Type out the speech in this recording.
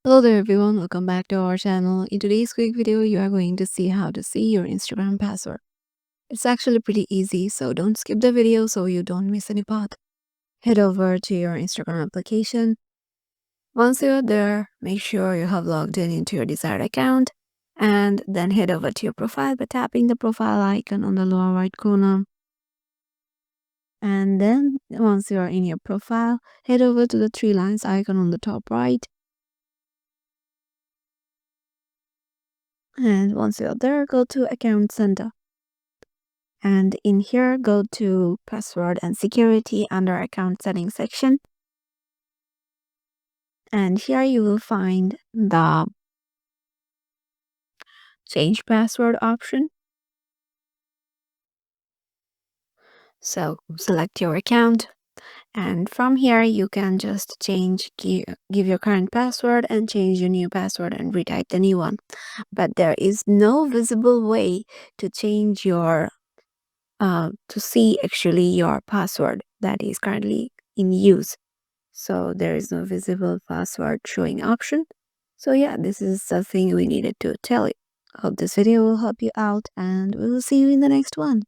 Hello there everyone, welcome back to our channel. In today's quick video, you are going to see how to see your Instagram password. It's actually pretty easy, so don't skip the video so you don't miss any part. Head over to your Instagram application. Once you're there, make sure you have logged in into your desired account and then head over to your profile by tapping the profile icon on the lower right corner. And then once you're in your profile, head over to the three lines icon on the top right. And once you're there, go to Account Center. And in here, go to Password and Security under Account Settings section. And here you will find the Change Password option. So select your account. And from here, you can just give your current password and change your new password and retype the new one. But there is no visible way to change to see actually your password that is currently in use. So there is no visible password showing option. So yeah, this is the thing we needed to tell you. Hope this video will help you out and we will see you in the next one.